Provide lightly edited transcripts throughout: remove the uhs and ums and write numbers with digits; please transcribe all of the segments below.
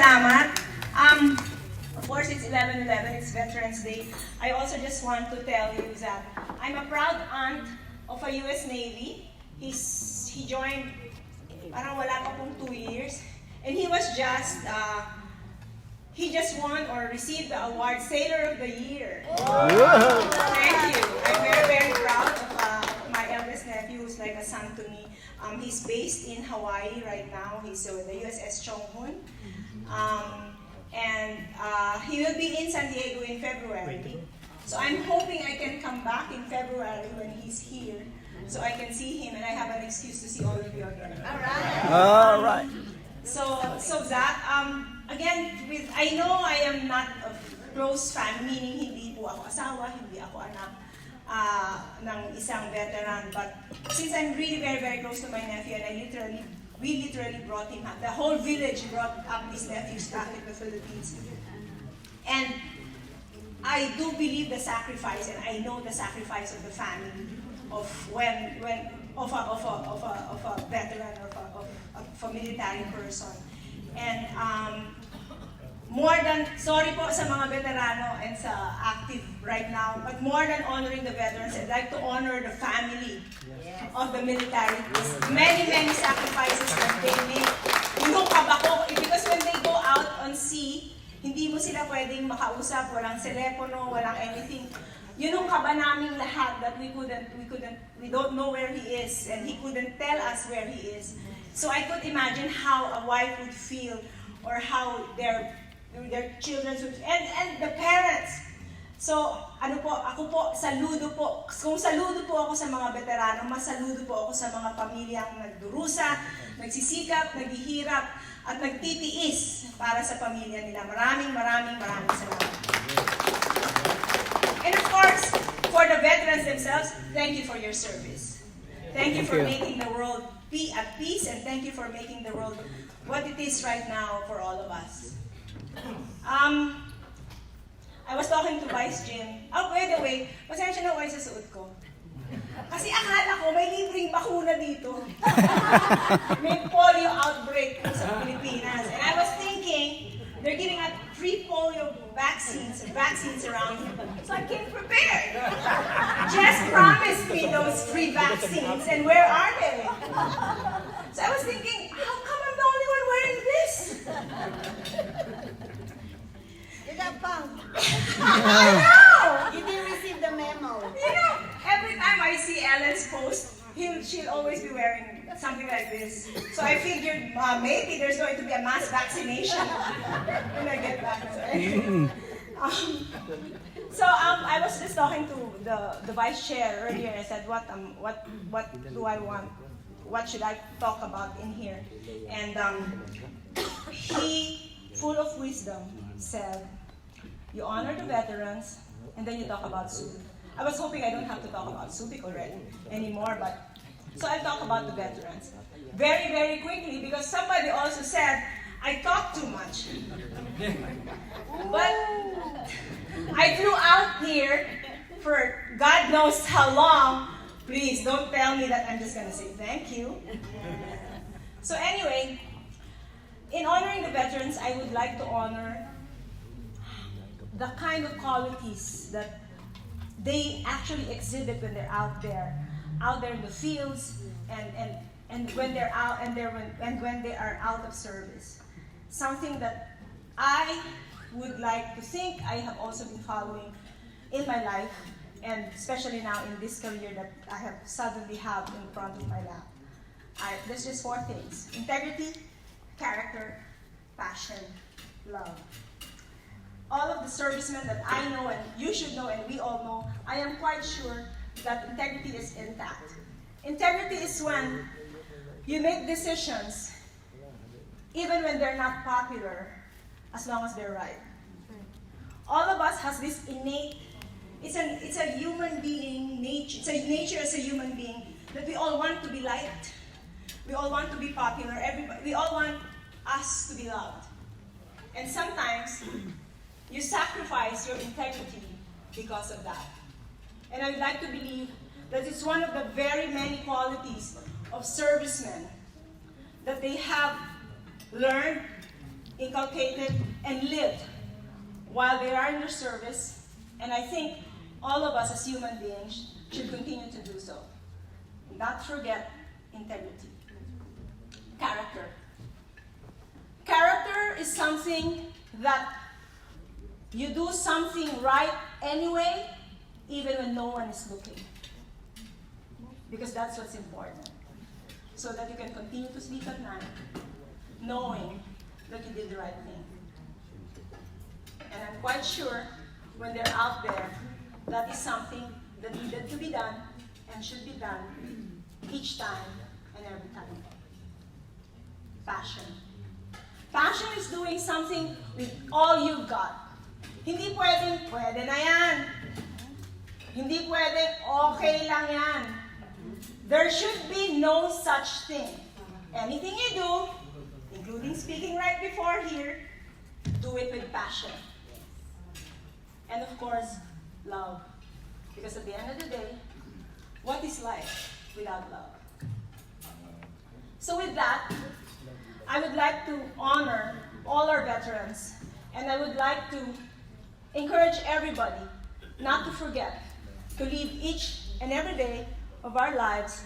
salamat. Of course, it's 11/11, it's Veterans Day. I also just want to tell you that I'm a proud aunt of a US Navy. He joined, parang wala pa pong 2 years. And he was just, he just won or received the award Sailor of the Year. Thank you. I'm very, very proud of my eldest nephew, who's like a son to me. He's based in Hawaii right now. He's with the USS Chonghun. And he will be in San Diego in February. So I'm hoping I can come back in February when he's here, so I can see him and I have an excuse to see all of you again. All right. So that, again, I know I am not a close fan, meaning hindi po ako asawa, hindi ako anak ng isang veteran. But since I'm really very, very close to my nephew, and we literally brought him up. The whole village brought up these nephews back in the Philippines. And I do believe the sacrifice, and I know the sacrifice of the family of a veteran or of a military person. And more than, sorry po sa mga veterano and sa active right now, but more than honoring the veterans, I'd like to honor the family of the military. Many, many sacrifices that they make. Yung kabako, because when they go out on sea, hindi mo sila pwedeng makausap, walang telepono, walang anything. Yun yung kaba naming lahat that we don't know where he is, and he couldn't tell us where he is. So I could imagine how a wife would feel, or how their children would, and the parents. So, ako po, saludo po. Kung saludo po ako sa mga veterano, mas saludo po ako sa mga pamilyang nagdurusa, nagsisikap, naghihirap, at nagtitiis para sa pamilya nila. Maraming salamat. And of course, for the veterans themselves, thank you for your service. Thank you for making the world be at peace, and thank you for making the world what it is right now for all of us. I was talking to Vice Jim. Oh, by the way, pasensya na ako sa suot ko. Kasi akala ko may libreng bakuna dito. May polio outbreak sa Pilipinas. And I was thinking, they're giving out free polio vaccines around here. So I came prepared. Jess promised me those free vaccines, and where are they? So I was thinking, how come I'm the only one wearing this? Is that punk? I know! You didn't receive the memo. You know, every time I see Ellen's post, she'll always be wearing something like this. So I figured maybe there's going to be a mass vaccination when I get back. So I was just talking to the vice chair earlier, and I said, what do I want? What should I talk about in here? And he, full of wisdom, said, you honor the veterans, and then you talk about Subic. I was hoping I don't have to talk about Subic already anymore, but so I'll talk about the veterans. Very, very quickly, because somebody also said, I talk too much. But I flew out here for God knows how long. Please don't tell me that I'm just going to say thank you. So anyway, in honoring the veterans, I would like to honor the kind of qualities that they actually exhibit when they're out there in the fields, and when they're out and when they are out of service. Something that I would like to think I have also been following in my life, and especially now in this career that I have suddenly have in front of my lap. There's just 4 things: integrity, character, passion, love. All of the servicemen that I know, and you should know, and we all know, I am quite sure that integrity is intact. Integrity is when you make decisions even when they're not popular, as long as they're right. All of us has this innate, it's a human being nature, it's a nature as a human being that we all want to be liked. We all want to be popular. We all want us to be loved. And sometimes you sacrifice your integrity because of that. And I would like to believe that it's one of the very many qualities of servicemen that they have learned inculcated and lived while they are in their service, and I think all of us as human beings should continue to do so. Not forget integrity. Character. Character is something that you do something right anyway, even when no one is looking. Because that's what's important. So that you can continue to sleep at night, knowing that you did the right thing. And I'm quite sure when they're out there, that is something that needed to be done and should be done each time and every time. Passion. Passion is doing something with all you've got. Hindi pwedeng, pwede na yan. Hindi pwedeng, okay lang yan. There should be no such thing. Anything you do, including speaking right before here, do it with passion. And of course, love. Because at the end of the day, what is life without love? So with that, I would like to honor all our veterans, and I would like to encourage everybody not to forget to live each and every day of our lives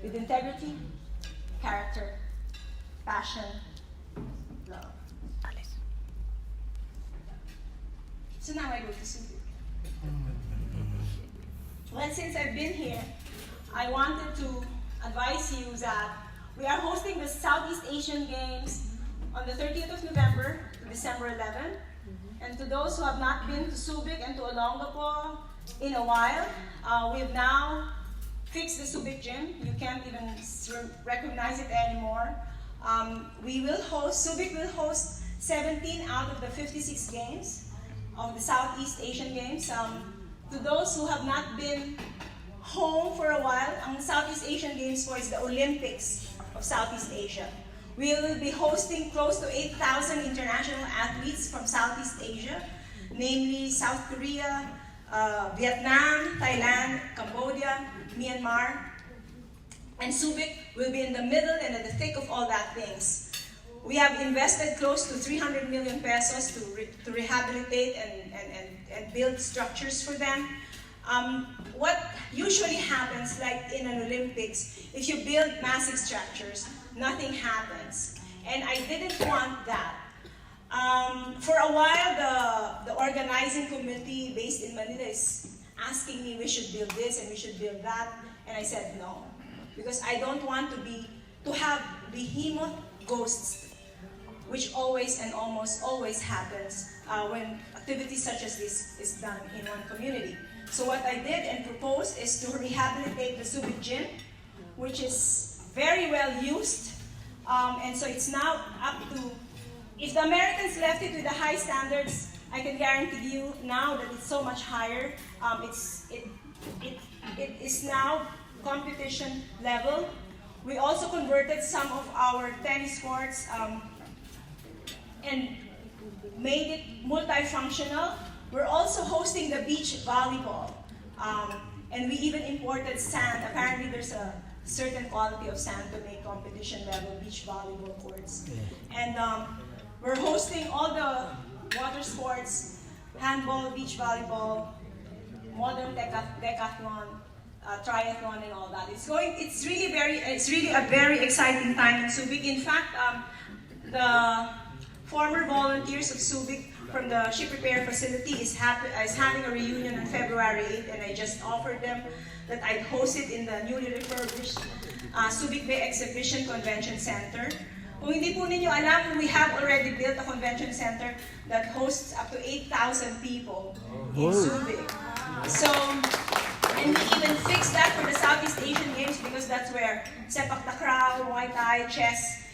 with integrity, character, passion, love. So now I go to Subic. Well, since I've been here, I wanted to advise you that we are hosting the Southeast Asian Games on the 30th of November to December 11. And to those who have not been to Subic and to Olongapo in a while, we've now fixed the Subic gym. You can't even recognize it anymore. Subic will host 17 out of the 56 games of the Southeast Asian Games. To those who have not been home for a while, ang Southeast Asian Games po is the Olympics of Southeast Asia. We will be hosting close to 8,000 international athletes from Southeast Asia, namely South Korea, Vietnam, Thailand, Cambodia, Myanmar. And Subic will be in the middle and at the thick of all that things. We have invested close to 300 million pesos to rehabilitate and build structures for them. What usually happens, like in an Olympics, if you build massive structures, nothing happens. And I didn't want that. For a while, the organizing committee based in Manila is asking me we should build this and we should build that. And I said no. Because I don't want to have behemoth ghosts, which always and almost always happens when activities such as this is done in one community. So what I did and proposed is to rehabilitate the Subic gym, which is very well used. And so it's now up to, if the Americans left it with the high standards, I can guarantee you now that it's so much higher. It is now competition level. We also converted some of our tennis courts and made it multifunctional. We're also hosting the beach volleyball. And we even imported sand. Apparently there's a certain quality of sand to make competition level beach volleyball courts. And we're hosting all the water sports, handball, beach volleyball, modern decathlon, triathlon, and all that. It's really a very exciting time in Subic. In fact, the former volunteers of Subic from the ship repair facility is having a reunion on February 8th, and I just offered them that I'd host it in the newly refurbished Subic Bay Exhibition Convention Center. Kung hindi po ninyo alam, we have already built a convention center that hosts up to 8,000 people in Subic. So, and we even fixed that for the Southeast Asian Games because that's where sepak takraw, muay thai, chess,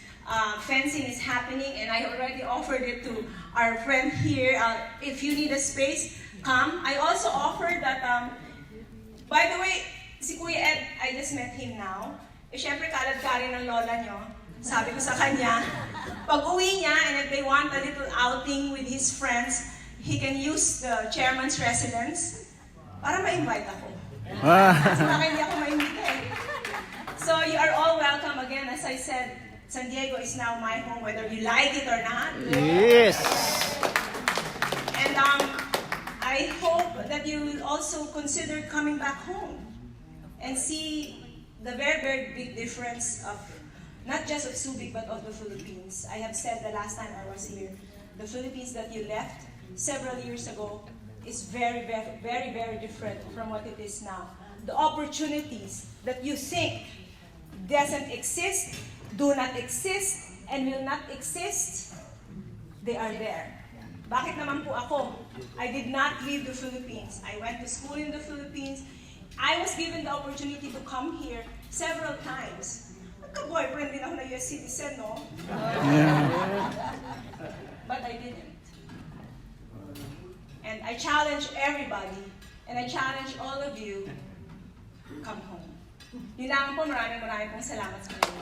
fencing is happening, and I already offered it to our friend here. If you need a space, come. I also offered that, by the way, si Kuya Ed, I just met him now. Eh, syempre, kalad-kari ng lola nyo. Sabi ko sa kanya, pag uwi niya, and if they want a little outing with his friends, he can use the chairman's residence para ma-invite ako. Kasi baka hindi ako ma-invite eh. So you are all welcome again. As I said, San Diego is now my home, whether you like it or not. Yes. And I hope that you will also consider coming back home and see the very, very big difference of not just of Subic but of the Philippines. I have said the last time I was here, the Philippines that you left several years ago is very, very, very, very different from what it is now. The opportunities that you think doesn't exist, do not exist, and will not exist, they are there. Bakit naman po ako? I did not leave the Philippines. I went to school in the Philippines. I was given the opportunity to come here several times. Nagka-boyfriend din ako na US citizen, no? But I didn't. And I challenge everybody, and I challenge all of you, come home. Yun lang po, maraming pong salamat sa inyo.